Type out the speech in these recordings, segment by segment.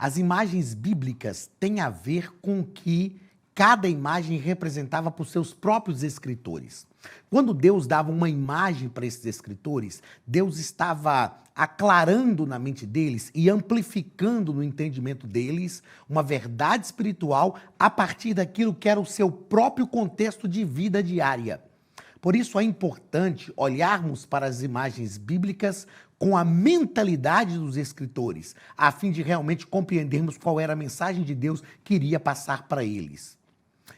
As imagens bíblicas têm a ver com o que cada imagem representava para os seus próprios escritores. Quando Deus dava uma imagem para esses escritores, Deus estava aclarando na mente deles e amplificando no entendimento deles uma verdade espiritual a partir daquilo que era o seu próprio contexto de vida diária. Por isso é importante olharmos para as imagens bíblicas com a mentalidade dos escritores, a fim de realmente compreendermos qual era a mensagem de Deus que iria passar para eles.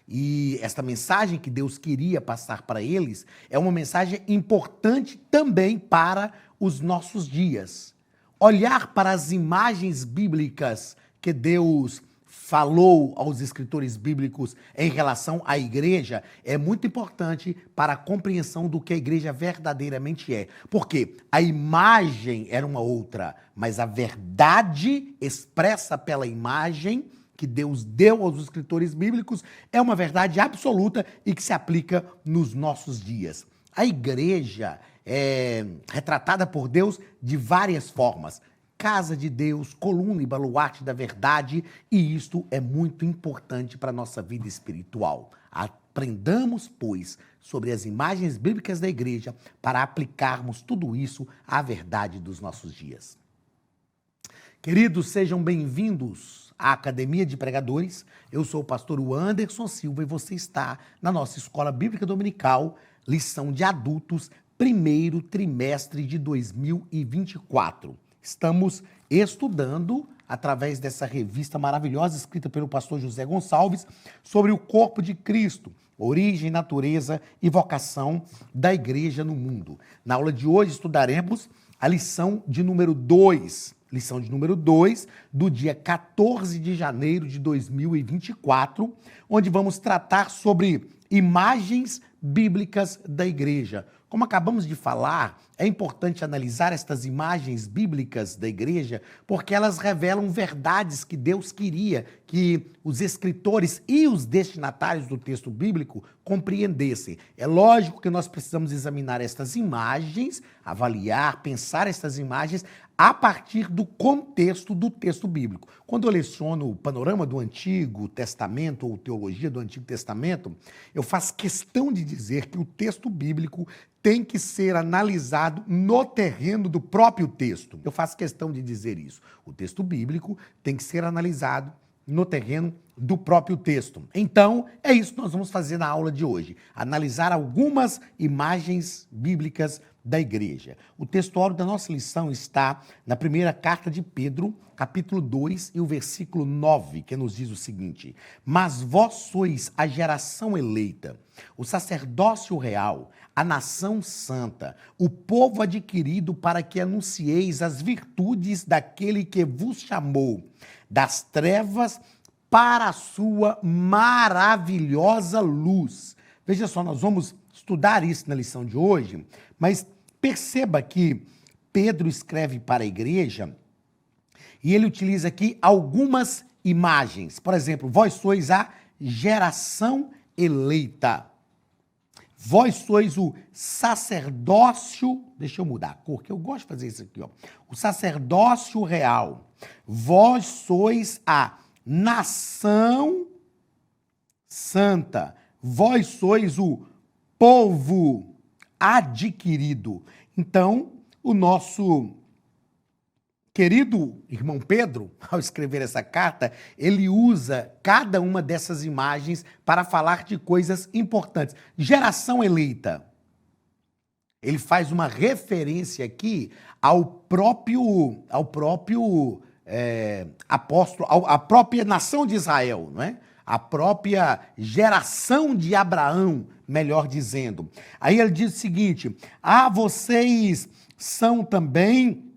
E esta mensagem que Deus queria passar para eles é uma mensagem importante também para os nossos dias. Olhar para as imagens bíblicas que Deus falou aos escritores bíblicos em relação à igreja é muito importante para a compreensão do que a igreja verdadeiramente é. Porque a imagem era uma outra, mas a verdade expressa pela imagem que Deus deu aos escritores bíblicos é uma verdade absoluta e que se aplica nos nossos dias. A igreja é retratada por Deus de várias formas. Casa de Deus, coluna e baluarte da verdade, e isto é muito importante para a nossa vida espiritual. Aprendamos, pois, sobre as imagens bíblicas da igreja para aplicarmos tudo isso à verdade dos nossos dias. Queridos, sejam bem-vindos à Academia de Pregadores. Eu sou o pastor Anderson Silva e você está na nossa Escola Bíblica Dominical, lição de adultos, primeiro trimestre de 2024. Estamos estudando, através dessa revista maravilhosa, escrita pelo pastor José Gonçalves, sobre o corpo de Cristo, origem, natureza e vocação da igreja no mundo. Na aula de hoje estudaremos a lição de número 2, do dia 14 de janeiro de 2024, onde vamos tratar sobre imagens bíblicas da igreja. Como acabamos de falar, é importante analisar estas imagens bíblicas da igreja porque elas revelam verdades que Deus queria que os escritores e os destinatários do texto bíblico compreendessem. É lógico que nós precisamos examinar estas imagens, avaliar, pensar estas imagens a partir do contexto do texto bíblico. Quando eu leciono o panorama do Antigo Testamento ou teologia do Antigo Testamento, eu faço questão de dizer que o texto bíblico tem que ser analisado no terreno do próprio texto. Eu faço questão de dizer isso. O texto bíblico tem que ser analisado no terreno do próprio texto. Então, é isso que nós vamos fazer na aula de hoje. Analisar algumas imagens bíblicas da igreja. O textuário da nossa lição está na primeira carta de Pedro, capítulo 2 e o versículo 9, que nos diz o seguinte: Mas vós sois a geração eleita, o sacerdócio real, a nação santa, o povo adquirido para que anuncieis as virtudes daquele que vos chamou das trevas para a sua maravilhosa luz. Veja só, nós vamos estudar isso na lição de hoje, mas perceba que Pedro escreve para a igreja e ele utiliza aqui algumas imagens. Por exemplo, vós sois a geração eleita. Vós sois o sacerdócio, deixa eu mudar a cor, que eu gosto de fazer isso aqui, ó. O sacerdócio real. Vós sois a nação santa. Vós sois o povo adquirido. Então, o nosso querido irmão Pedro, ao escrever essa carta, ele usa cada uma dessas imagens para falar de coisas importantes. Geração eleita. Ele faz uma referência aqui ao próprio apóstolo, à própria nação de Israel, não é? A própria geração de Abraão, melhor dizendo. Aí ele diz o seguinte: vocês são também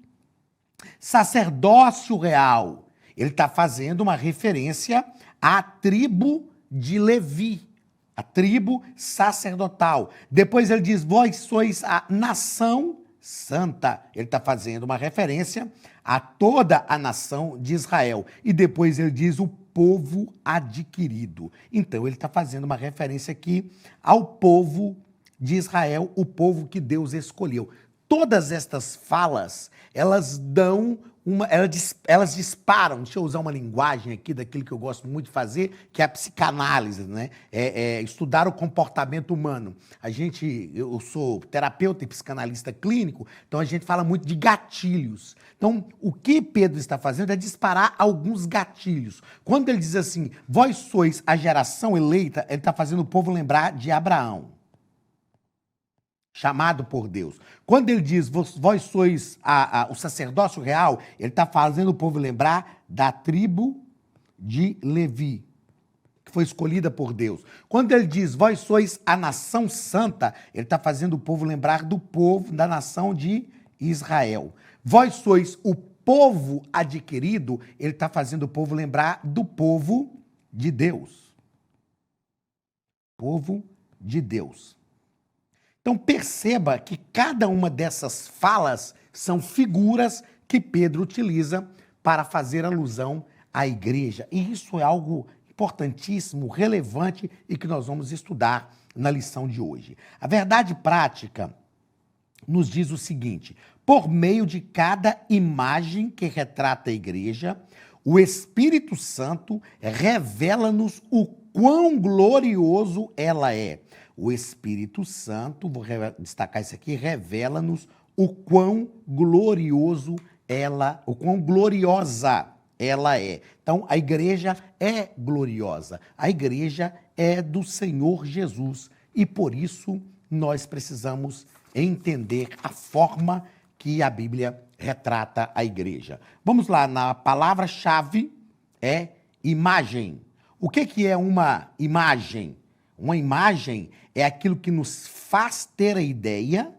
sacerdócio real. Ele está fazendo uma referência à tribo de Levi, a tribo sacerdotal. Depois ele diz: vós sois a nação santa. Ele está fazendo uma referência a toda a nação de Israel. E depois ele diz o povo adquirido. Então ele está fazendo uma referência aqui ao povo de Israel, o povo que Deus escolheu. Todas estas falas, elas dão elas disparam, deixa eu usar uma linguagem aqui daquilo que eu gosto muito de fazer, que é a psicanálise, né? Estudar o comportamento humano. Eu sou terapeuta e psicanalista clínico, então a gente fala muito de gatilhos. Então, o que Pedro está fazendo é disparar alguns gatilhos. Quando ele diz assim, vós sois a geração eleita, ele está fazendo o povo lembrar de Abraão, chamado por Deus. Quando ele diz, vós sois o sacerdócio real, ele está fazendo o povo lembrar da tribo de Levi, que foi escolhida por Deus. Quando ele diz, vós sois a nação santa, ele está fazendo o povo lembrar do povo, da nação de Israel. Vós sois o povo adquirido, ele está fazendo o povo lembrar do povo de Deus. Povo de Deus. Então perceba que cada uma dessas falas são figuras que Pedro utiliza para fazer alusão à igreja. E isso é algo importantíssimo, relevante e que nós vamos estudar na lição de hoje. A verdade prática nos diz o seguinte: por meio de cada imagem que retrata a igreja, o Espírito Santo revela-nos o quão glorioso ela é. O Espírito Santo, vou destacar isso aqui, revela-nos o quão gloriosa ela é. Então, a igreja é gloriosa. A igreja é do Senhor Jesus. E por isso, nós precisamos entender a forma que a Bíblia retrata a igreja. Vamos lá, na palavra-chave é imagem. O que é uma imagem? Uma imagem é aquilo que nos faz ter a ideia,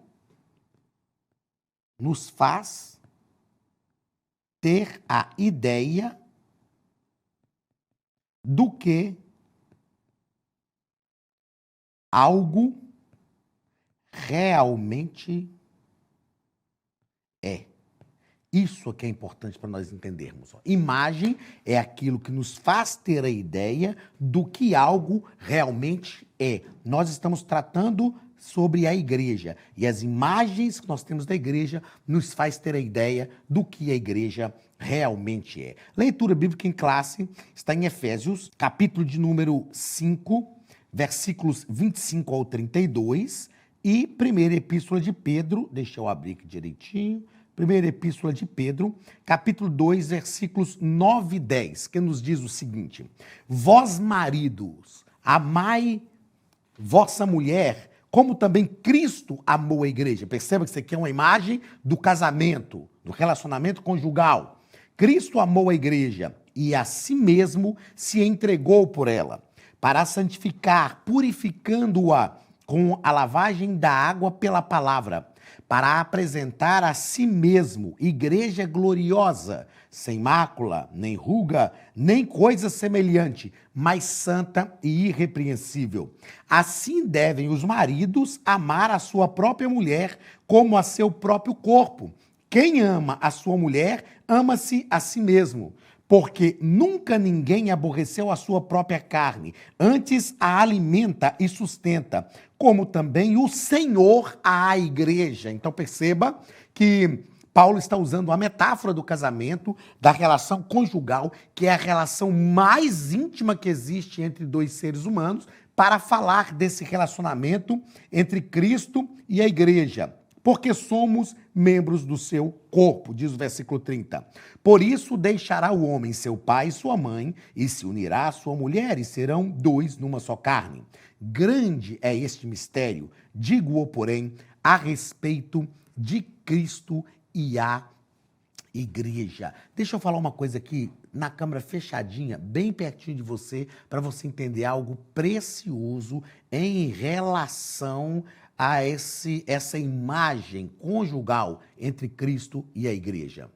do que algo realmente é. Isso que é importante para nós entendermos. Imagem é aquilo que nos faz ter a ideia do que algo realmente é. Nós estamos tratando sobre a igreja. E as imagens que nós temos da igreja nos faz ter a ideia do que a igreja realmente é. Leitura bíblica em classe está em Efésios, capítulo de número 5, versículos 25 ao 32, e primeira epístola de Pedro, deixa eu abrir aqui direitinho, primeira epístola de Pedro, capítulo 2, versículos 9 e 10, que nos diz o seguinte: vós maridos, amai vossa mulher, como também Cristo amou a igreja. Perceba que isso aqui é uma imagem do casamento, do relacionamento conjugal. Cristo amou a igreja e a si mesmo se entregou por ela, para a santificar, purificando-a com a lavagem da água pela palavra, para apresentar a si mesmo igreja gloriosa, sem mácula, nem ruga, nem coisa semelhante, mas santa e irrepreensível. Assim devem os maridos amar a sua própria mulher como a seu próprio corpo. Quem ama a sua mulher, ama-se a si mesmo. Porque nunca ninguém aborreceu a sua própria carne, antes a alimenta e sustenta, como também o Senhor à igreja. Então perceba que Paulo está usando a metáfora do casamento, da relação conjugal, que é a relação mais íntima que existe entre dois seres humanos, para falar desse relacionamento entre Cristo e a igreja. Porque somos membros do seu corpo, diz o versículo 30. Por isso deixará o homem seu pai e sua mãe, e se unirá à sua mulher, e serão dois numa só carne. Grande é este mistério, digo-o, porém, a respeito de Cristo e a igreja. Deixa eu falar uma coisa aqui, na câmera fechadinha, bem pertinho de você, para você entender algo precioso em relação a essa imagem conjugal entre Cristo e a igreja.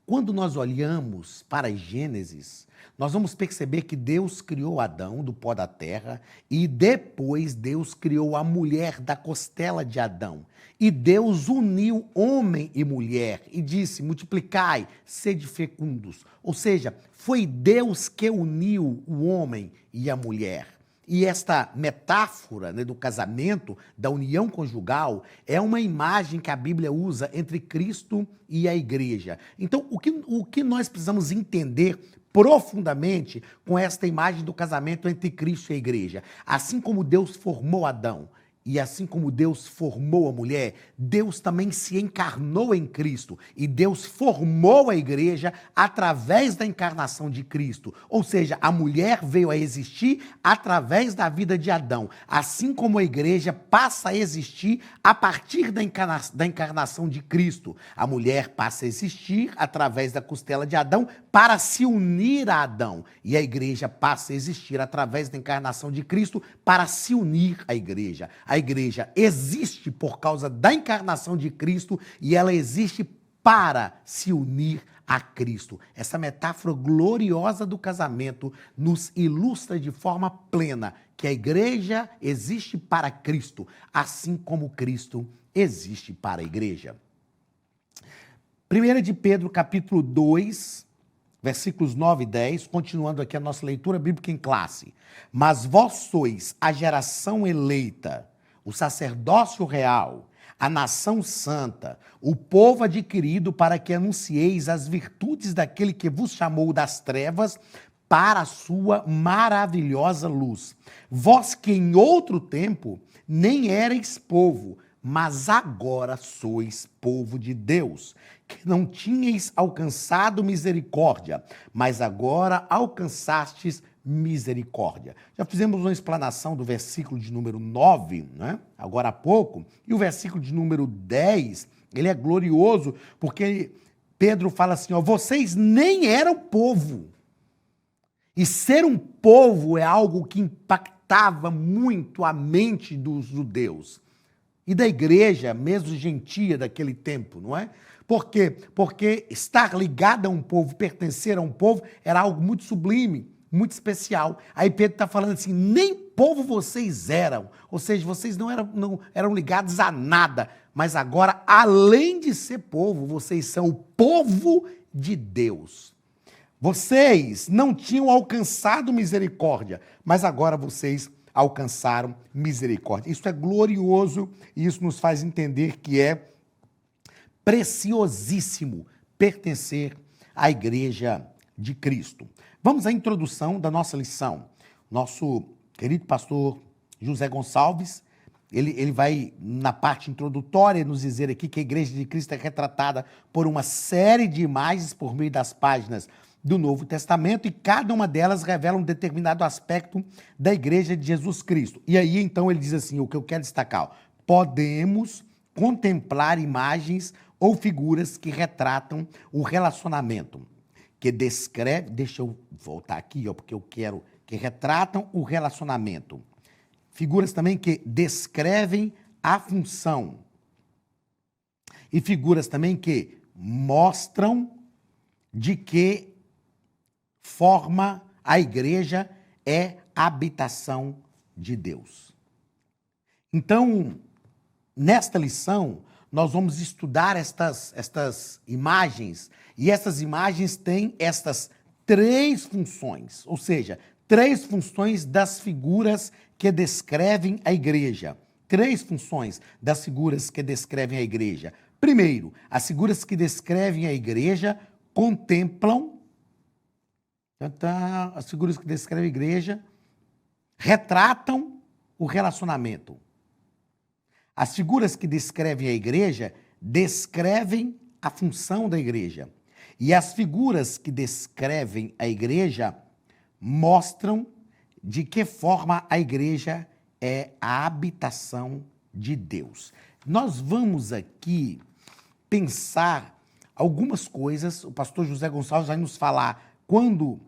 Quando nós olhamos para Gênesis, nós vamos perceber que Deus criou Adão do pó da terra e depois Deus criou a mulher da costela de Adão. E Deus uniu homem e mulher e disse, multiplicai, sede fecundos. Ou seja, foi Deus que uniu o homem e a mulher. E esta metáfora, né, do casamento, da união conjugal, é uma imagem que a Bíblia usa entre Cristo e a igreja. Então, o que nós precisamos entender profundamente com esta imagem do casamento entre Cristo e a igreja? Assim como Deus formou Adão, e assim como Deus formou a mulher, Deus também se encarnou em Cristo. E Deus formou a igreja através da encarnação de Cristo. Ou seja, a mulher veio a existir através da vida de Adão. Assim como a igreja passa a existir a partir da encarnação de Cristo. A mulher passa a existir através da costela de Adão para se unir a Adão. E a igreja passa a existir através da encarnação de Cristo para se unir à igreja. A igreja existe por causa da encarnação de Cristo e ela existe para se unir a Cristo. Essa metáfora gloriosa do casamento nos ilustra de forma plena que a igreja existe para Cristo, assim como Cristo existe para a igreja. 1 de Pedro, capítulo 2, versículos 9 e 10, continuando aqui a nossa leitura bíblica em classe. Mas vós sois a geração eleita, o sacerdócio real, a nação santa, o povo adquirido para que anuncieis as virtudes daquele que vos chamou das trevas para a sua maravilhosa luz. Vós que em outro tempo nem erais povo, mas agora sois povo de Deus, que não tinhais alcançado misericórdia, mas agora alcançastes misericórdia. Já fizemos uma explanação do versículo de número 9, né? Agora há pouco, e o versículo de número 10, ele é glorioso, porque Pedro fala assim, ó, vocês nem eram povo. E ser um povo é algo que impactava muito a mente dos judeus e da igreja, mesmo gentia daquele tempo, não é? Por quê? Porque estar ligado a um povo, pertencer a um povo, era algo muito sublime, muito especial. Aí Pedro está falando assim, nem povo vocês eram, ou seja, vocês não eram ligados a nada, mas agora, além de ser povo, vocês são o povo de Deus. Vocês não tinham alcançado misericórdia, mas agora vocês alcançaram misericórdia. Isso é glorioso e isso nos faz entender que é preciosíssimo pertencer à igreja de Cristo. Vamos à introdução da nossa lição. Nosso querido pastor José Gonçalves, ele vai, na parte introdutória, nos dizer aqui que a igreja de Cristo é retratada por uma série de imagens por meio das páginas do Novo Testamento e cada uma delas revela um determinado aspecto da igreja de Jesus Cristo. E aí, então, ele diz assim, o que eu quero destacar, podemos contemplar imagens ou figuras que retratam o relacionamento, que descreve, deixa eu voltar aqui, ó, porque eu quero, que retratam o relacionamento. Figuras também que descrevem a função. E figuras também que mostram de que forma a igreja é a habitação de Deus. Então, nesta lição, nós vamos estudar estas imagens, e essas imagens têm estas três funções, ou seja, três funções das figuras que descrevem a igreja. Três funções das figuras que descrevem a igreja. Primeiro, as figuras que descrevem a igreja contemplam, as figuras que descrevem a igreja retratam o relacionamento. As figuras que descrevem a igreja descrevem a função da igreja. E as figuras que descrevem a igreja mostram de que forma a igreja é a habitação de Deus. Nós vamos aqui pensar algumas coisas. O pastor José Gonçalves vai nos falar, quando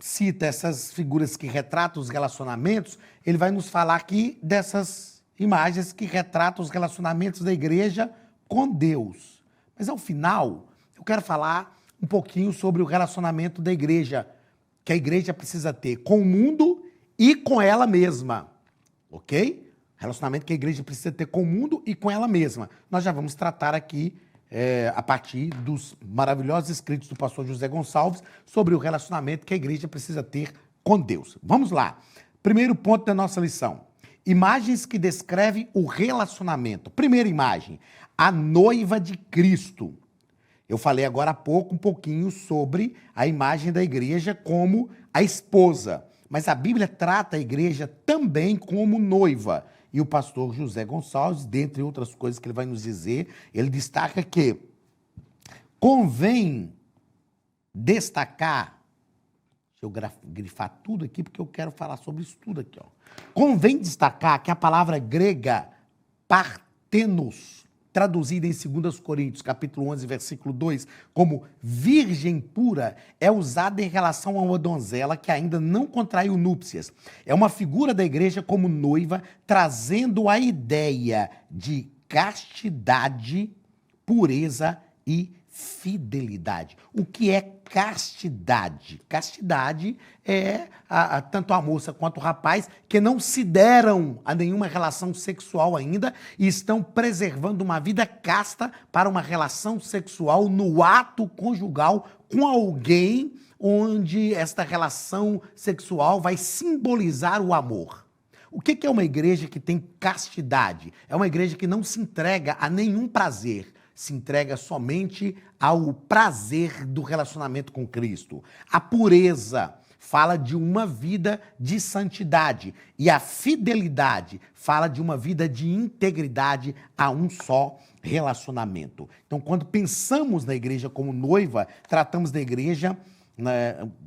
cita essas figuras que retratam os relacionamentos, ele vai nos falar aqui dessas imagens que retratam os relacionamentos da igreja com Deus. Mas, ao final, eu quero falar um pouquinho sobre o relacionamento da igreja, que a igreja precisa ter com o mundo e com ela mesma, ok? Relacionamento que a igreja precisa ter com o mundo e com ela mesma. Nós já vamos tratar aqui, a partir dos maravilhosos escritos do pastor José Gonçalves, sobre o relacionamento que a igreja precisa ter com Deus. Vamos lá. Primeiro ponto da nossa lição. Imagens que descrevem o relacionamento. Primeira imagem, a noiva de Cristo. Eu falei agora há pouco um pouquinho sobre a imagem da igreja como a esposa. Mas a Bíblia trata a igreja também como noiva. E o pastor José Gonçalves, dentre outras coisas que ele vai nos dizer, ele destaca que convém destacar, deixa eu grifar tudo aqui porque eu quero falar sobre isso tudo aqui, ó. Convém destacar que a palavra grega partenos, traduzida em 2 Coríntios, capítulo 11, versículo 2, como virgem pura, é usada em relação a uma donzela que ainda não contraiu núpcias. É uma figura da igreja como noiva, trazendo a ideia de castidade, pureza e fidelidade. O que é castidade? Castidade é tanto a moça quanto o rapaz que não se deram a nenhuma relação sexual ainda e estão preservando uma vida casta para uma relação sexual no ato conjugal com alguém onde esta relação sexual vai simbolizar o amor. O que é uma igreja que tem castidade? É uma igreja que não se entrega a nenhum prazer, se entrega somente ao prazer do relacionamento com Cristo. A pureza fala de uma vida de santidade e a fidelidade fala de uma vida de integridade a um só relacionamento. Então, quando pensamos na igreja como noiva, tratamos da igreja,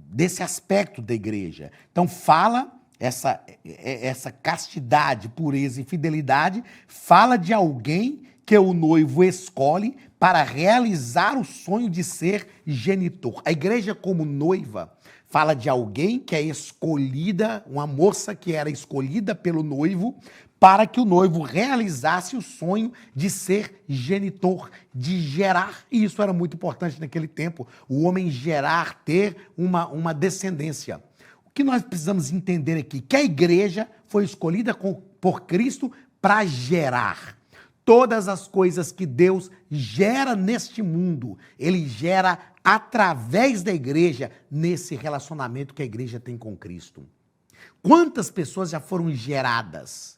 desse aspecto da igreja. Então, fala essa castidade, pureza e fidelidade, fala de alguém que o noivo escolhe para realizar o sonho de ser genitor. A igreja como noiva fala de alguém que é escolhida, uma moça que era escolhida pelo noivo para que o noivo realizasse o sonho de ser genitor, de gerar. E isso era muito importante naquele tempo, o homem gerar, ter uma descendência. O que nós precisamos entender aqui? Que a igreja foi escolhida por Cristo para gerar. Todas as coisas que Deus gera neste mundo, Ele gera através da igreja, nesse relacionamento que a igreja tem com Cristo. Quantas pessoas já foram geradas?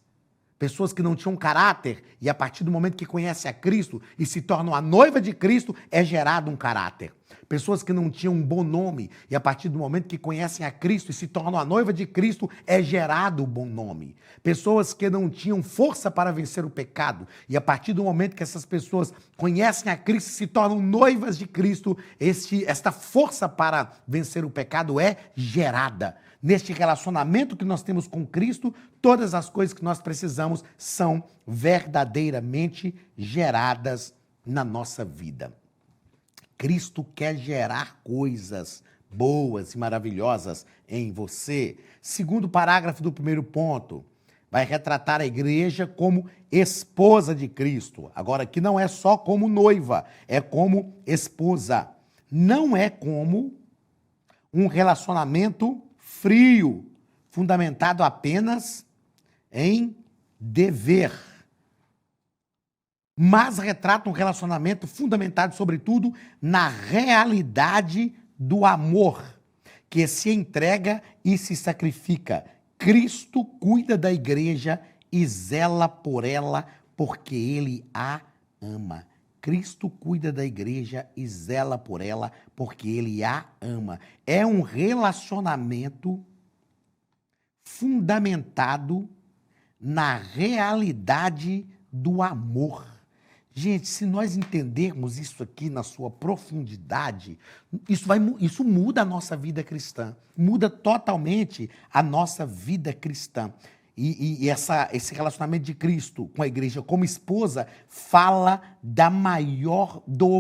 Pessoas que não tinham caráter e a partir do momento que conhecem a Cristo e se tornam a noiva de Cristo, é gerado um caráter. Pessoas que não tinham um bom nome e a partir do momento que conhecem a Cristo e se tornam a noiva de Cristo, é gerado o bom nome. Pessoas que não tinham força para vencer o pecado e a partir do momento que essas pessoas conhecem a Cristo e se tornam noivas de Cristo, esta força para vencer o pecado é gerada. Neste relacionamento que nós temos com Cristo, todas as coisas que nós precisamos são verdadeiramente geradas na nossa vida. Cristo quer gerar coisas boas e maravilhosas em você. Segundo parágrafo do primeiro ponto, vai retratar a igreja como esposa de Cristo. Agora, aqui não é só como noiva, é como esposa. Não é como um relacionamento frio, fundamentado apenas em dever, mas retrata um relacionamento fundamentado, sobretudo, na realidade do amor, que se entrega e se sacrifica. Cristo cuida da igreja e zela por ela, porque Ele a ama. Cristo cuida da igreja e zela por ela, porque Ele a ama. É um relacionamento fundamentado na realidade do amor. Gente, se nós entendermos isso aqui na sua profundidade, isso muda a nossa vida cristã, muda totalmente a nossa vida cristã. E esse relacionamento de Cristo com a igreja como esposa fala do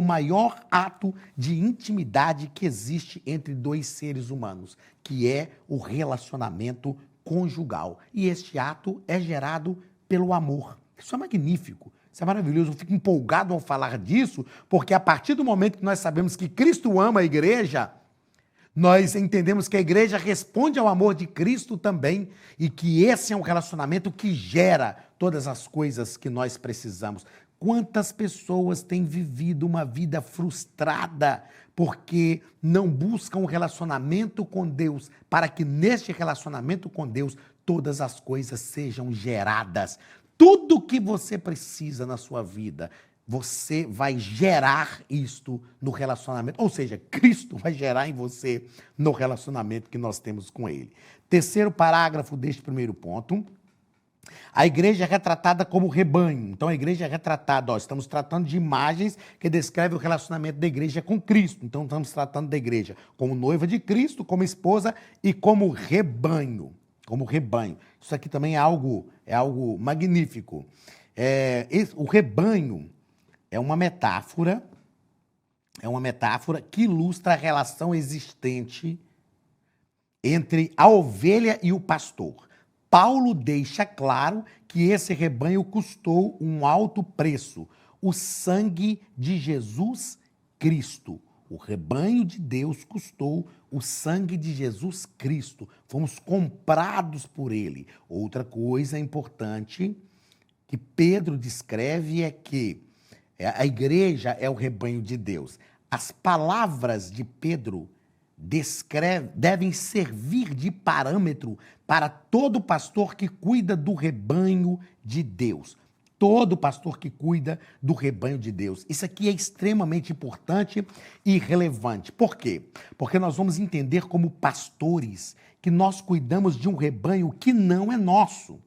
maior ato de intimidade que existe entre dois seres humanos, que é o relacionamento conjugal. E este ato é gerado pelo amor. Isso é magnífico. Isso é maravilhoso, eu fico empolgado ao falar disso, porque a partir do momento que nós sabemos que Cristo ama a igreja, nós entendemos que a igreja responde ao amor de Cristo também e que esse é um relacionamento que gera todas as coisas que nós precisamos. quantas pessoas têm vivido uma vida frustrada porque não buscam um relacionamento com Deus, para que neste relacionamento com Deus todas as coisas sejam geradas. Tudo que você precisa na sua vida, você vai gerar isto no relacionamento. Ou seja, Cristo vai gerar em você no relacionamento que nós temos com Ele. Terceiro parágrafo deste primeiro ponto. A igreja é retratada como rebanho. Então, a igreja é retratada, estamos tratando de imagens que descrevem o relacionamento da igreja com Cristo. Então, estamos tratando da igreja como noiva de Cristo, como esposa e como rebanho. Como rebanho. Isso aqui também é algo magnífico. O rebanho é uma metáfora que ilustra a relação existente entre a ovelha e o pastor. Paulo deixa claro que esse rebanho custou um alto preço, o sangue de Jesus Cristo. O rebanho de Deus custou o sangue de Jesus Cristo. Fomos comprados por ele. Outra coisa importante que Pedro descreve é que a igreja é o rebanho de Deus. As palavras de Pedro devem servir de parâmetro para todo pastor que cuida do rebanho de Deus. Todo pastor que cuida do rebanho de Deus. Isso aqui é extremamente importante e relevante. Por quê? Porque nós vamos entender como pastores que nós cuidamos de um rebanho que não é nosso.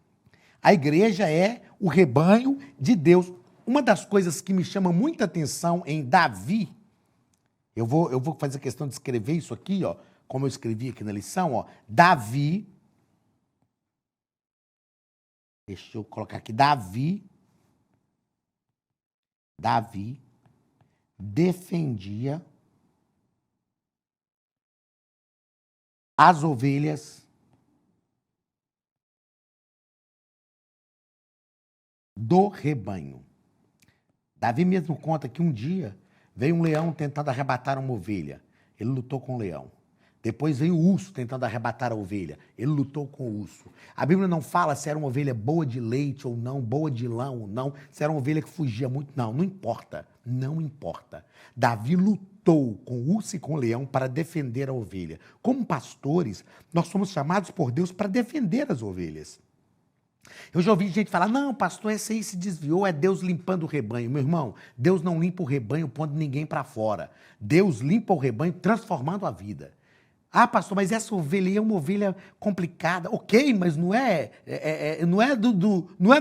A igreja é o rebanho de Deus. Uma das coisas que me chama muita atenção em Davi, eu vou fazer questão de escrever isso aqui, como eu escrevi aqui na lição, Davi, deixa eu colocar aqui, Davi defendia as ovelhas do rebanho. Davi mesmo conta que um dia veio um leão tentando arrebatar uma ovelha. Ele lutou com o leão. Depois veio o urso tentando arrebatar a ovelha. Ele lutou com o urso. A Bíblia não fala se era uma ovelha boa de leite ou não, boa de lã ou não, se era uma ovelha que fugia muito. Não importa. Não importa. Davi lutou com o urso e com o leão para defender a ovelha. Como pastores, nós somos chamados por Deus para defender as ovelhas. Eu já ouvi gente falar, não, pastor, esse aí se desviou, é Deus limpando o rebanho. Meu irmão, Deus não limpa o rebanho pondo ninguém para fora. Deus limpa o rebanho transformando a vida. Ah, pastor, mas essa ovelha aí é uma ovelha complicada. Ok, mas não é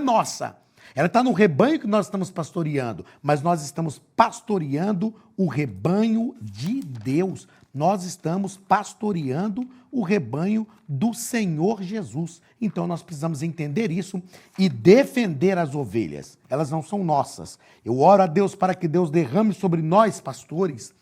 nossa. Ela está no rebanho que nós estamos pastoreando, mas nós estamos pastoreando o rebanho de Deus. Nós estamos pastoreando o rebanho do Senhor Jesus. Então nós precisamos entender isso e defender as ovelhas. Elas não são nossas. Eu oro a Deus para que Deus derrame sobre nós, pastores.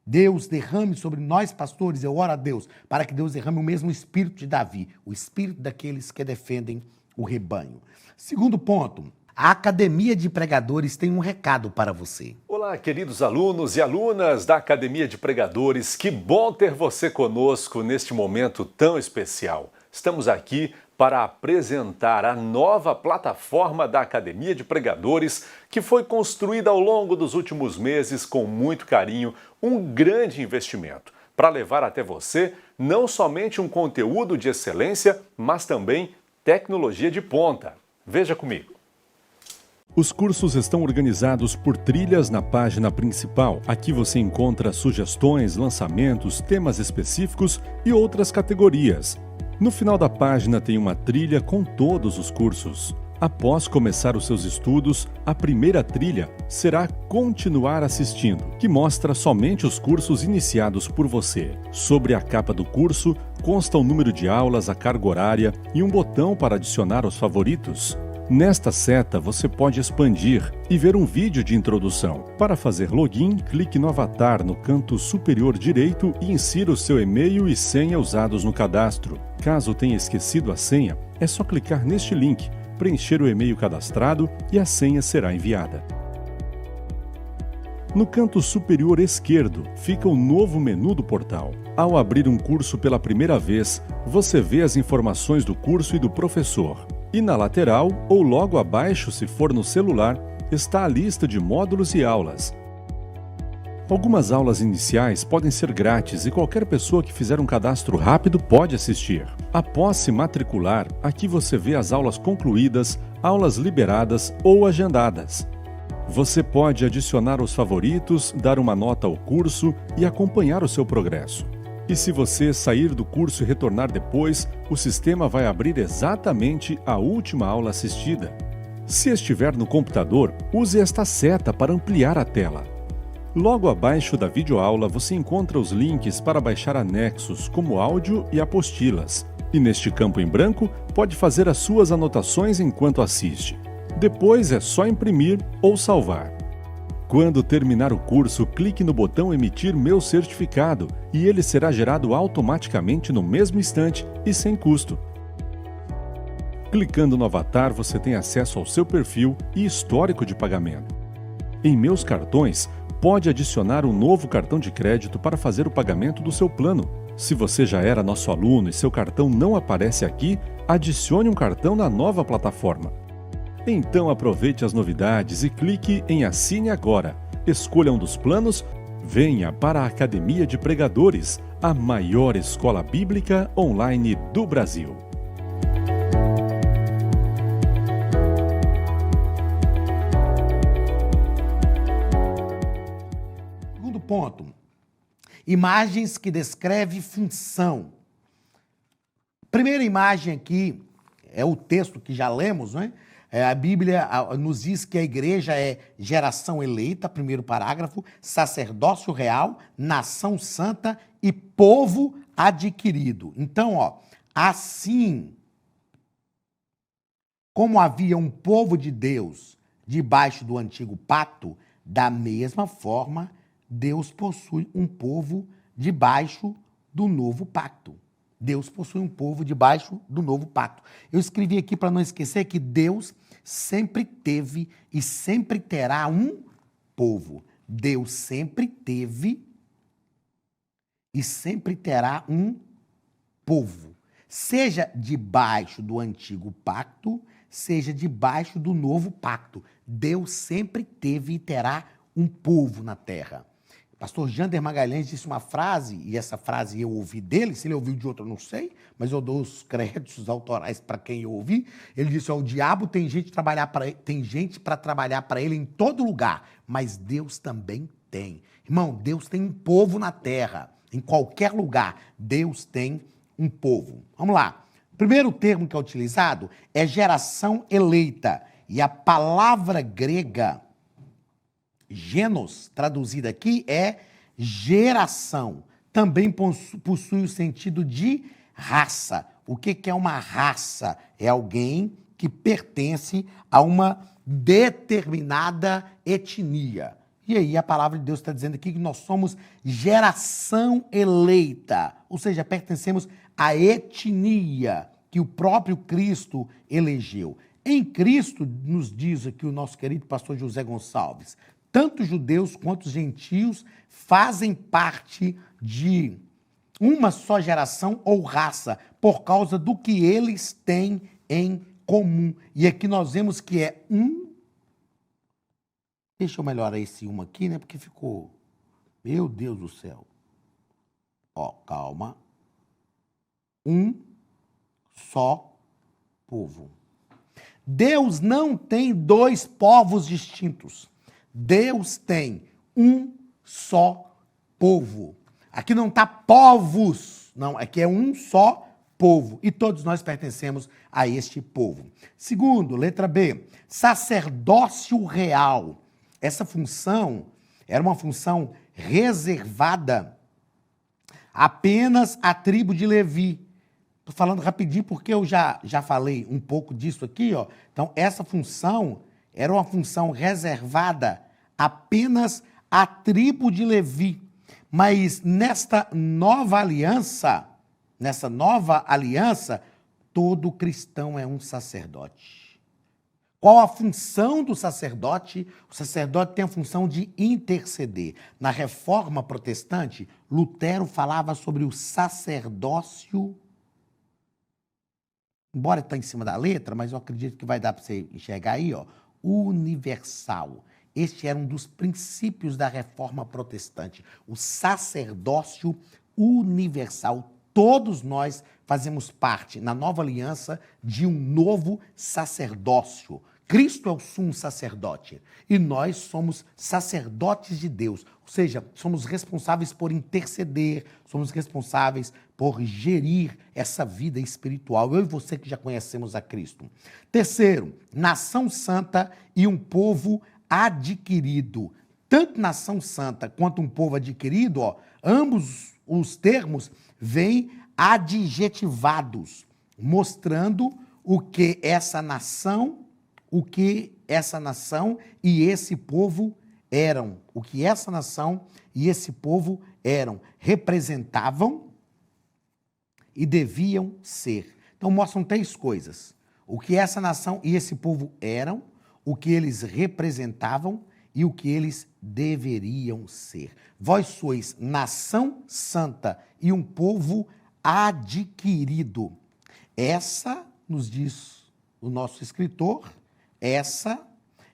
Deus derrame sobre nós, pastores. Eu oro a Deus para que Deus derrame o mesmo espírito de Davi, o espírito daqueles que defendem o rebanho. Segundo ponto, a Academia de Pregadores tem um recado para você. Olá, queridos alunos e alunas da Academia de Pregadores. Que bom ter você conosco neste momento tão especial. Estamos aqui para apresentar a nova plataforma da Academia de Pregadores, que foi construída ao longo dos últimos meses com muito carinho, um grande investimento, para levar até você não somente um conteúdo de excelência, mas também tecnologia de ponta. Veja comigo. Os cursos estão organizados por trilhas na página principal. Aqui você encontra sugestões, lançamentos, temas específicos e outras categorias. No final da página tem uma trilha com todos os cursos. Após começar os seus estudos, a primeira trilha será Continuar assistindo, que mostra somente os cursos iniciados por você. Sobre a capa do curso, consta o número de aulas, a carga horária e um botão para adicionar os favoritos. Nesta seta, você pode expandir e ver um vídeo de introdução. Para fazer login, clique no avatar no canto superior direito e insira o seu e-mail e senha usados no cadastro. Caso tenha esquecido a senha, é só clicar neste link, preencher o e-mail cadastrado e a senha será enviada. No canto superior esquerdo fica o novo menu do portal. Ao abrir um curso pela primeira vez, você vê as informações do curso e do professor. E na lateral, ou logo abaixo se for no celular, está a lista de módulos e aulas. Algumas aulas iniciais podem ser grátis e qualquer pessoa que fizer um cadastro rápido pode assistir. Após se matricular, aqui você vê as aulas concluídas, aulas liberadas ou agendadas. Você pode adicionar os favoritos, dar uma nota ao curso e acompanhar o seu progresso. E se você sair do curso e retornar depois, o sistema vai abrir exatamente a última aula assistida. Se estiver no computador, use esta seta para ampliar a tela. Logo abaixo da videoaula você encontra os links para baixar anexos como áudio e apostilas. E neste campo em branco, pode fazer as suas anotações enquanto assiste. Depois é só imprimir ou salvar. Quando terminar o curso, clique no botão Emitir meu certificado e ele será gerado automaticamente no mesmo instante e sem custo. Clicando no avatar, você tem acesso ao seu perfil e histórico de pagamento. Em Meus Cartões, pode adicionar um novo cartão de crédito para fazer o pagamento do seu plano. Se você já era nosso aluno e seu cartão não aparece aqui, adicione um cartão na nova plataforma. Então aproveite as novidades e clique em Assine Agora. Escolha um dos planos, venha para a Academia de Pregadores, a maior escola bíblica online do Brasil. Segundo ponto, imagens que descrevem função. Primeira imagem aqui é o texto que já lemos, né? A Bíblia nos diz que a igreja é geração eleita, primeiro parágrafo, sacerdócio real, nação santa e povo adquirido. Então, assim como havia um povo de Deus debaixo do antigo pacto, da mesma forma, Deus possui um povo debaixo do novo pacto. Deus possui um povo debaixo do novo pacto. Eu escrevi aqui para não esquecer que Deus sempre teve e sempre terá um povo. Deus sempre teve e sempre terá um povo. Seja debaixo do antigo pacto, seja debaixo do novo pacto. Deus sempre teve e terá um povo na terra. Pastor Jander Magalhães disse uma frase, e essa frase eu ouvi dele, se ele ouviu de outro eu não sei, mas eu dou os créditos autorais para quem eu ouvi. Ele disse, o diabo tem gente para trabalhar para ele em todo lugar, mas Deus também tem. Irmão, Deus tem um povo na terra, em qualquer lugar, Deus tem um povo. Vamos lá. O primeiro termo que é utilizado é geração eleita, e a palavra grega genos, traduzida aqui, é geração. Também possui o sentido de raça. O que é uma raça? É alguém que pertence a uma determinada etnia. E aí a palavra de Deus está dizendo aqui que nós somos geração eleita, ou seja, pertencemos à etnia que o próprio Cristo elegeu. Em Cristo, nos diz aqui o nosso querido pastor José Gonçalves, tanto judeus quanto os gentios fazem parte de uma só geração ou raça, por causa do que eles têm em comum. E aqui nós vemos que é um... Deixa eu melhorar esse um aqui, né? Porque ficou... Meu Deus do céu. Calma. Um só povo. Deus não tem dois povos distintos. Deus tem um só povo. Aqui não está povos, não, aqui é um só povo. E todos nós pertencemos a este povo. Segundo, letra B, sacerdócio real. Essa função era uma função reservada apenas à tribo de Levi. Estou falando rapidinho porque eu já falei um pouco disso aqui. Então, essa função era uma função reservada apenas à tribo de Levi. Mas nesta nova aliança, todo cristão é um sacerdote. Qual a função do sacerdote? O sacerdote tem a função de interceder. Na Reforma Protestante, Lutero falava sobre o sacerdócio, embora está em cima da letra, mas eu acredito que vai dar para você enxergar aí, universal. Este era um dos princípios da Reforma Protestante, o sacerdócio universal. Todos nós fazemos parte, na nova aliança, de um novo sacerdócio. Cristo é o sumo sacerdote e nós somos sacerdotes de Deus, ou seja, somos responsáveis por interceder, somos responsáveis por gerir essa vida espiritual. Eu e você que já conhecemos a Cristo. Terceiro, nação santa e um povo adquirido. Tanto nação santa quanto um povo adquirido, ambos os termos vêm adjetivados, mostrando o que essa nação e esse povo eram, o que essa nação e esse povo eram, representavam e deviam ser. Então mostram três coisas: o que essa nação e esse povo eram, o que eles representavam e o que eles deveriam ser. Vós sois nação santa e um povo adquirido. Essa, nos diz o nosso escritor, essa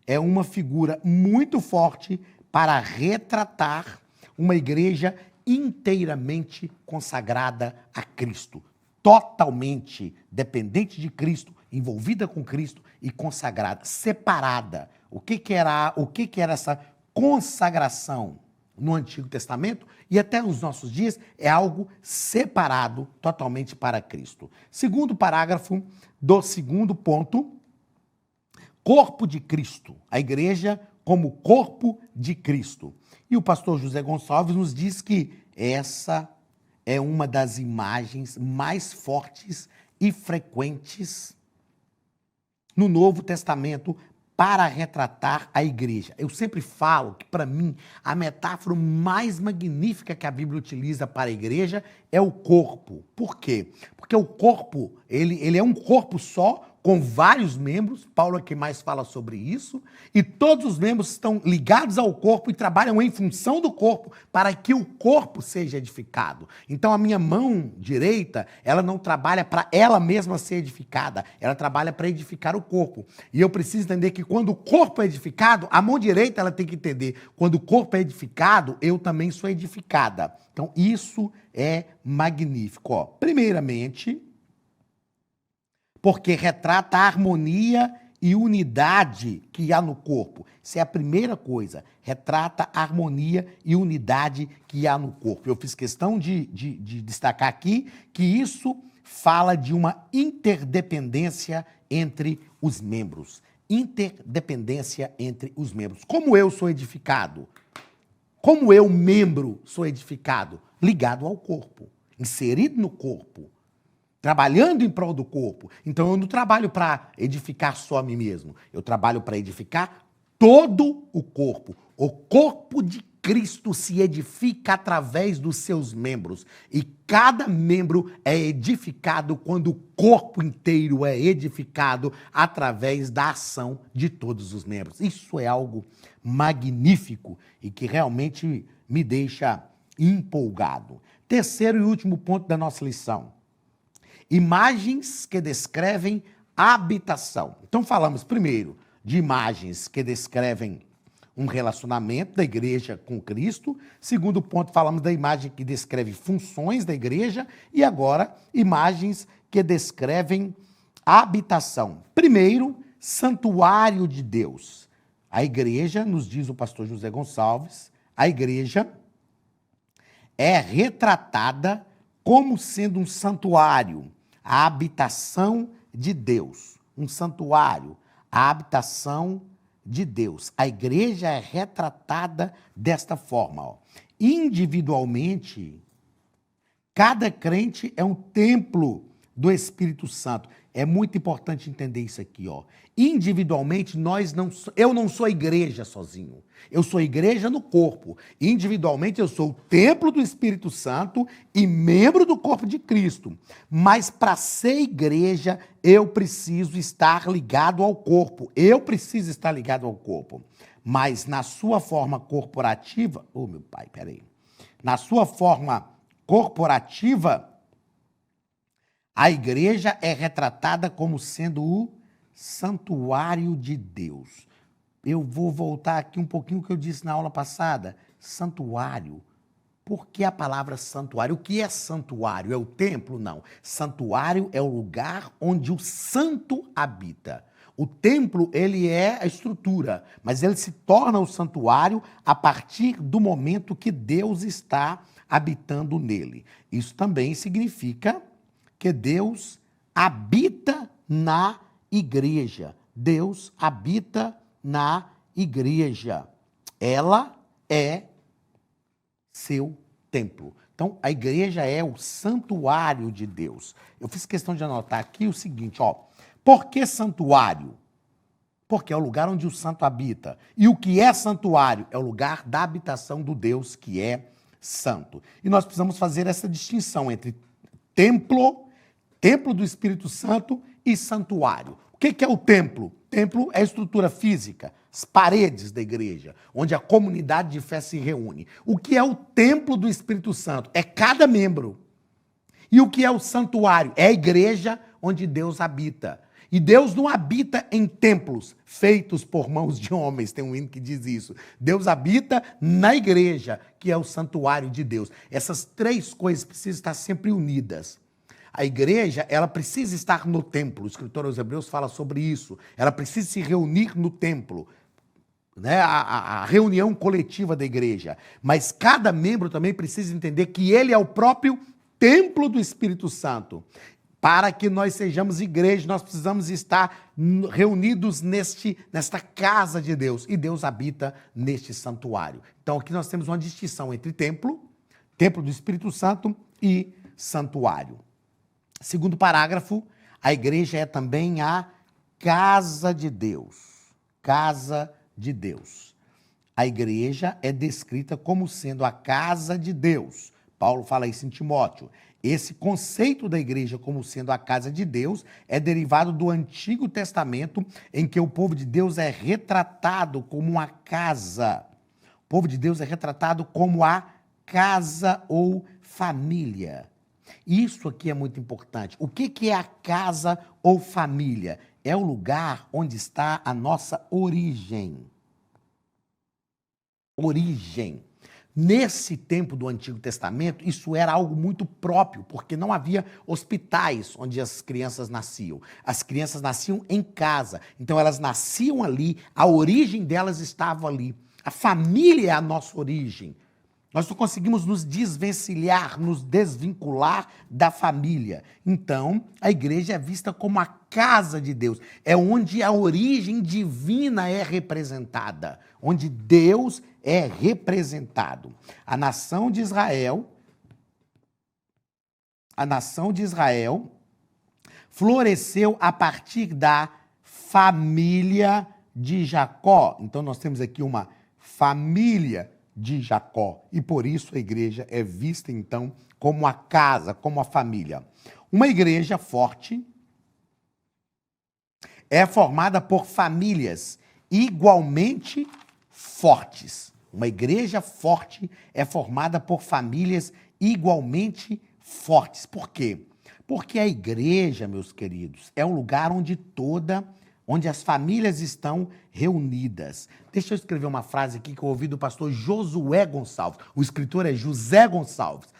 é uma figura muito forte para retratar uma igreja inteiramente consagrada a Cristo, totalmente dependente de Cristo, envolvida com Cristo e consagrada, separada. O que era essa consagração no Antigo Testamento e até nos nossos dias? É algo separado totalmente para Cristo. Segundo parágrafo do segundo ponto, corpo de Cristo, a igreja como corpo de Cristo. E o pastor José Gonçalves nos diz que essa é uma das imagens mais fortes e frequentes no Novo Testamento para retratar a igreja. Eu sempre falo que, para mim, a metáfora mais magnífica que a Bíblia utiliza para a igreja é o corpo. Por quê? Porque o corpo, ele é um corpo só, com vários membros. Paulo é quem mais fala sobre isso, e todos os membros estão ligados ao corpo e trabalham em função do corpo para que o corpo seja edificado. Então a minha mão direita, ela não trabalha para ela mesma ser edificada, ela trabalha para edificar o corpo. E eu preciso entender que quando o corpo é edificado, a mão direita ela tem que entender, quando o corpo é edificado, eu também sou edificada. Então isso é magnífico. Primeiramente, porque retrata a harmonia e unidade que há no corpo. Isso é a primeira coisa. Retrata a harmonia e unidade que há no corpo. Eu fiz questão de destacar aqui que isso fala de uma interdependência entre os membros. Interdependência entre os membros. Como eu sou edificado? Como eu, membro, sou edificado? Ligado ao corpo, inserido no corpo, trabalhando em prol do corpo. Então eu não trabalho para edificar só a mim mesmo. Eu trabalho para edificar todo o corpo. O corpo de Cristo se edifica através dos seus membros. E cada membro é edificado quando o corpo inteiro é edificado através da ação de todos os membros. Isso é algo magnífico e que realmente me deixa empolgado. Terceiro e último ponto da nossa lição: imagens que descrevem habitação. Então falamos primeiro de imagens que descrevem um relacionamento da igreja com Cristo. Segundo ponto, falamos da imagem que descreve funções da igreja. E agora, imagens que descrevem habitação. Primeiro, santuário de Deus. A igreja, nos diz o pastor José Gonçalves, a igreja é retratada como sendo um santuário, a habitação de Deus. Um santuário, a habitação de Deus. A igreja é retratada desta forma. Individualmente, cada crente é um templo do Espírito Santo. É muito importante entender isso aqui. Individualmente, eu não sou igreja sozinho. Eu sou igreja no corpo. Individualmente, eu sou o templo do Espírito Santo e membro do corpo de Cristo. Mas para ser igreja, eu preciso estar ligado ao corpo. Eu preciso estar ligado ao corpo. Mas na sua forma corporativa... meu pai, peraí. Na sua forma corporativa, a igreja é retratada como sendo o santuário de Deus. Eu vou voltar aqui um pouquinho o que eu disse na aula passada. Santuário. Por que a palavra santuário? O que é santuário? É o templo? Não. Santuário é o lugar onde o santo habita. O templo, ele é a estrutura, mas ele se torna o santuário a partir do momento que Deus está habitando nele. Isso também significa que Deus habita na igreja. Deus habita na igreja. Ela é seu templo. Então, a igreja é o santuário de Deus. Eu fiz questão de anotar aqui o seguinte, ó. Por que santuário? Porque é o lugar onde o santo habita. E o que é santuário? É o lugar da habitação do Deus que é santo. E nós precisamos fazer essa distinção entre templo, templo do Espírito Santo e santuário. O que é o templo? Templo é a estrutura física, as paredes da igreja, onde a comunidade de fé se reúne. O que é o templo do Espírito Santo? É cada membro. E o que é o santuário? É a igreja onde Deus habita. E Deus não habita em templos feitos por mãos de homens, tem um hino que diz isso. Deus habita na igreja, que é o santuário de Deus. Essas três coisas precisam estar sempre unidas. A igreja, ela precisa estar no templo. O escritor aos Hebreus fala sobre isso. Ela precisa se reunir no templo, né? A reunião coletiva da igreja. Mas cada membro também precisa entender que ele é o próprio templo do Espírito Santo. Para que nós sejamos igreja, nós precisamos estar reunidos nesta casa de Deus. E Deus habita neste santuário. Então aqui nós temos uma distinção entre templo, templo do Espírito Santo e santuário. Segundo parágrafo, a igreja é também a casa de Deus. Casa de Deus. A igreja é descrita como sendo a casa de Deus. Paulo fala isso em Timóteo. Esse conceito da igreja como sendo a casa de Deus é derivado do Antigo Testamento, em que o povo de Deus é retratado como uma casa. O povo de Deus é retratado como a casa ou família. Isso aqui é muito importante. O que é a casa ou família? É o lugar onde está a nossa origem. Origem. Nesse tempo do Antigo Testamento, isso era algo muito próprio, porque não havia hospitais onde as crianças nasciam. As crianças nasciam em casa, então elas nasciam ali, a origem delas estava ali. A família é a nossa origem. Nós não conseguimos nos desvencilhar, nos desvincular da família. Então, a igreja é vista como a casa de Deus. É onde a origem divina é representada, onde Deus é representado. A nação de Israel floresceu a partir da família de Jacó. Então, nós temos aqui uma família de Jacó. E por isso a igreja é vista, então, como a casa, como a família. Uma igreja forte é formada por famílias igualmente fortes. Uma igreja forte é formada por famílias igualmente fortes. Por quê? Porque a igreja, meus queridos, é um lugar onde as famílias estão reunidas. Deixa eu escrever uma frase aqui que eu ouvi do pastor Josué Gonçalves. O escritor é José Gonçalves.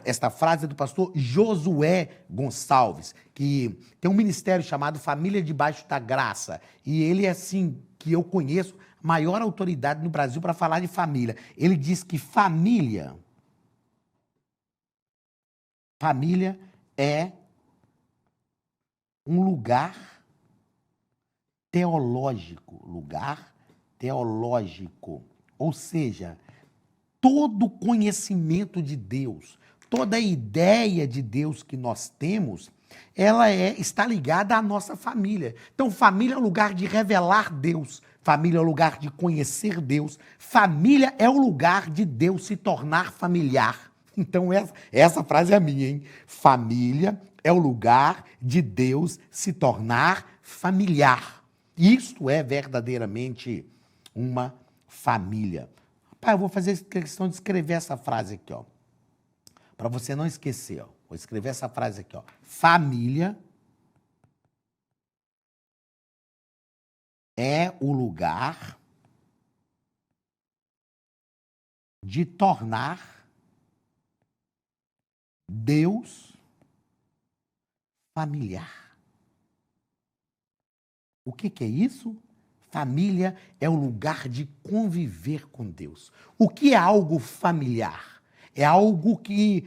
Esta frase é do pastor Josué Gonçalves, que tem um ministério chamado Família Debaixo da Graça. E ele é, assim, que eu conheço, a maior autoridade no Brasil para falar de família. Ele diz que família é um lugar teológico, ou seja, todo conhecimento de Deus, toda a ideia de Deus que nós temos, ela está ligada à nossa família. Então, família é o lugar de revelar Deus, família é o lugar de conhecer Deus, família é o lugar de Deus se tornar familiar. Então, essa frase é minha, hein? Família é o lugar de Deus se tornar familiar. Isto é verdadeiramente uma família. Pai, eu vou fazer questão de escrever essa frase aqui, ó, para você não esquecer, ó. Vou escrever essa frase aqui, ó. Família é o lugar de tornar Deus familiar. O que é isso? Família é o lugar de conviver com Deus. O que é algo familiar? É algo que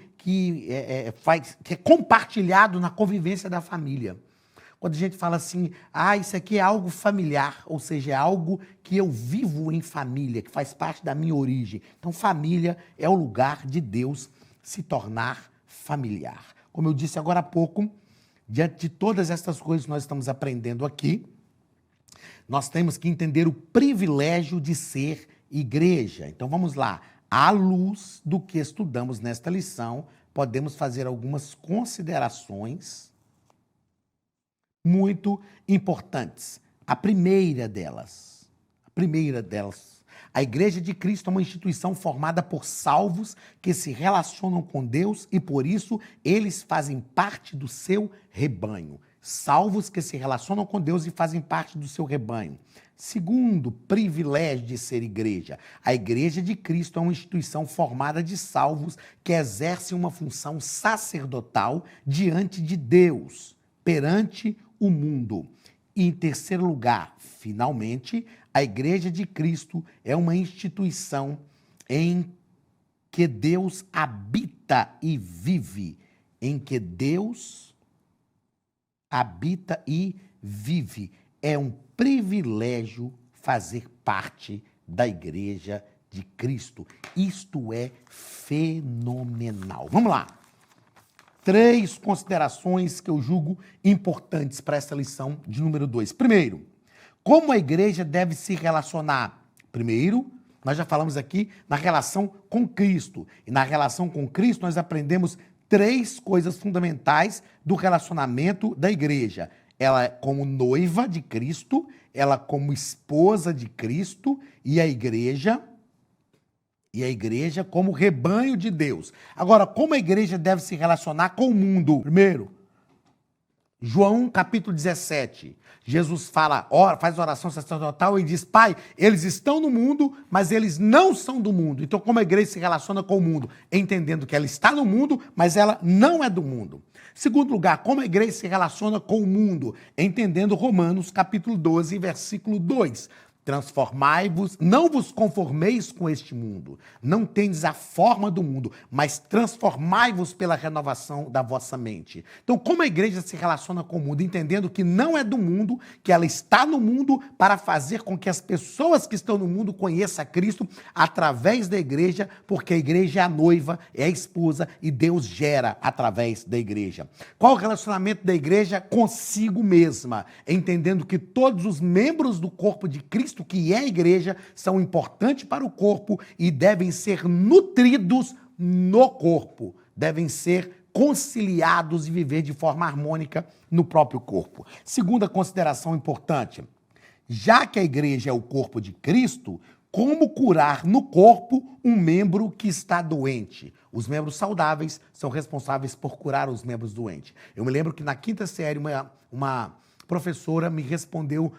é compartilhado na convivência da família. Quando a gente fala assim, isso aqui é algo familiar, ou seja, é algo que eu vivo em família, que faz parte da minha origem. Então, família é o lugar de Deus se tornar familiar. Como eu disse agora há pouco, diante de todas essas coisas que nós estamos aprendendo aqui, nós temos que entender o privilégio de ser igreja. Então, vamos lá. À luz do que estudamos nesta lição, podemos fazer algumas considerações muito importantes. A primeira delas, a Igreja de Cristo é uma instituição formada por salvos que se relacionam com Deus e, por isso, eles fazem parte do seu rebanho. Salvos que se relacionam com Deus e fazem parte do seu rebanho. Segundo, privilégio de ser igreja. A Igreja de Cristo é uma instituição formada de salvos que exercem uma função sacerdotal diante de Deus, perante o mundo. E, em terceiro lugar, finalmente, a Igreja de Cristo é uma instituição em que Deus habita e vive, em que Deus habita e vive. É um privilégio fazer parte da Igreja de Cristo. Isto é fenomenal. Vamos lá. 3 considerações que eu julgo importantes para essa lição de número 2. Primeiro, como a igreja deve se relacionar? Primeiro, nós já falamos aqui na relação com Cristo. E na relação com Cristo nós aprendemos 3 coisas fundamentais do relacionamento da igreja. Ela é como noiva de Cristo, ela como esposa de Cristo e a igreja como rebanho de Deus. Agora, como a igreja deve se relacionar com o mundo? Primeiro, João capítulo 17. Jesus faz oração sacerdotal e diz, Pai, eles estão no mundo, mas eles não são do mundo. Então, como a igreja se relaciona com o mundo? Entendendo que ela está no mundo, mas ela não é do mundo. Segundo lugar, como a igreja se relaciona com o mundo? Entendendo Romanos capítulo 12, versículo 2. Transformai-vos, não vos conformeis com este mundo, não tendes a forma do mundo, mas transformai-vos pela renovação da vossa mente. Então, como a igreja se relaciona com o mundo? Entendendo que não é do mundo, que ela está no mundo para fazer com que as pessoas que estão no mundo conheçam a Cristo através da igreja, porque a igreja é a noiva, é a esposa e Deus gera através da igreja. Qual o relacionamento da igreja consigo mesma? Entendendo que todos os membros do corpo de Cristo, que é a igreja, são importantes para o corpo e devem ser nutridos no corpo, devem ser conciliados e viver de forma harmônica no próprio corpo. Segunda consideração importante, já que a igreja é o corpo de Cristo, como curar no corpo um membro que está doente? Os membros saudáveis são responsáveis por curar os membros doentes. Eu me lembro que na 5ª série, uma professora me respondeu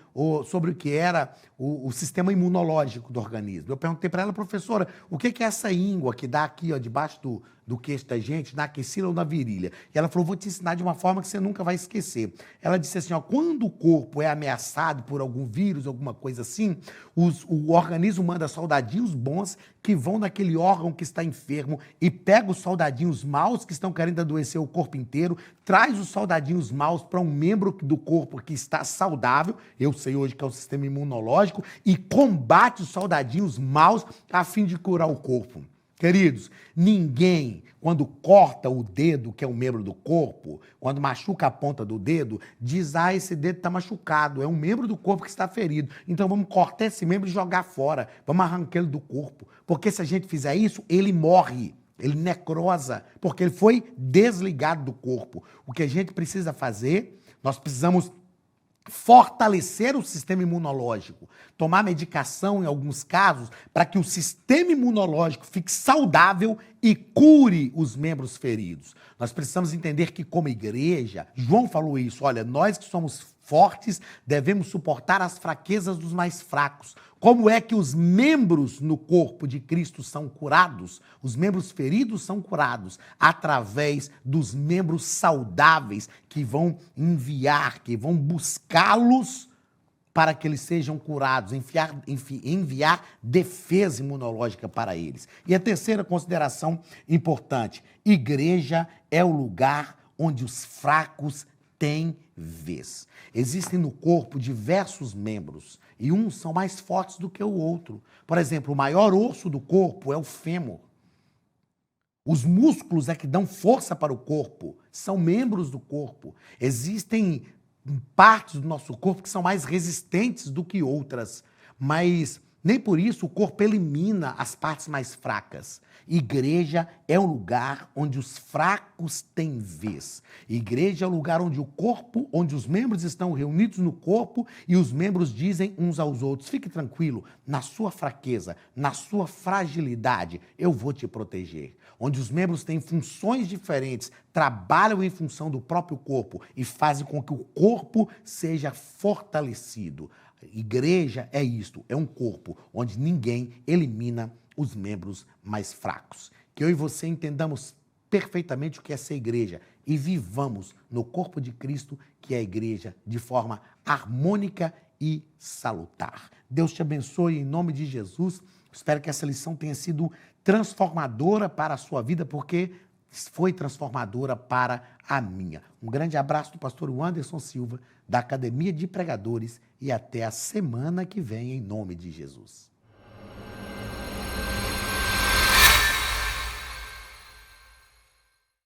sobre o que era o sistema imunológico do organismo. Eu perguntei para ela, professora, o que é essa íngua que dá aqui, debaixo do queixo da gente, na axila ou na virilha? E ela falou, vou te ensinar de uma forma que você nunca vai esquecer. Ela disse assim, quando o corpo é ameaçado por algum vírus, alguma coisa assim, o organismo manda soldadinhos bons que vão naquele órgão que está enfermo e pega os soldadinhos maus que estão querendo adoecer o corpo inteiro, traz os soldadinhos maus para um membro do corpo que está saudável, eu sei hoje que é o sistema imunológico, e combate os soldadinhos maus a fim de curar o corpo. Queridos, ninguém, quando corta o dedo, que é um membro do corpo, quando machuca a ponta do dedo, diz, esse dedo está machucado, é um membro do corpo que está ferido. Então vamos cortar esse membro e jogar fora, vamos arrancar ele do corpo. Porque se a gente fizer isso, ele morre, ele necrosa, porque ele foi desligado do corpo. O que a gente precisa fazer, nós precisamos fortalecer o sistema imunológico, tomar medicação em alguns casos para que o sistema imunológico fique saudável e cure os membros feridos. Nós precisamos entender que, como igreja, João falou isso, olha, nós que somos fortes devemos suportar as fraquezas dos mais fracos. Como é que os membros no corpo de Cristo são curados? Os membros feridos são curados através dos membros saudáveis que vão enviar, que vão buscá-los para que eles sejam curados, enviar defesa imunológica para eles. E a terceira consideração importante, igreja é o lugar onde os fracos têm vez. Existem no corpo diversos membros e uns são mais fortes do que o outro. Por exemplo, o maior osso do corpo é o fêmur. Os músculos é que dão força para o corpo, são membros do corpo. Existem partes do nosso corpo que são mais resistentes do que outras, mas nem por isso o corpo elimina as partes mais fracas. Igreja é um lugar onde os fracos têm vez. Igreja é o lugar onde o corpo, onde os membros estão reunidos no corpo e os membros dizem uns aos outros, fique tranquilo, na sua fraqueza, na sua fragilidade, eu vou te proteger. Onde os membros têm funções diferentes, trabalham em função do próprio corpo e fazem com que o corpo seja fortalecido. Igreja é isto, é um corpo onde ninguém elimina os membros mais fracos. Que eu e você entendamos perfeitamente o que é ser igreja e vivamos no corpo de Cristo, que é a igreja, de forma harmônica e salutar. Deus te abençoe em nome de Jesus. Espero que essa lição tenha sido transformadora para a sua vida, porque foi transformadora para a minha. Um grande abraço do pastor Anderson Silva, da Academia de Pregadores, e até a semana que vem, em nome de Jesus.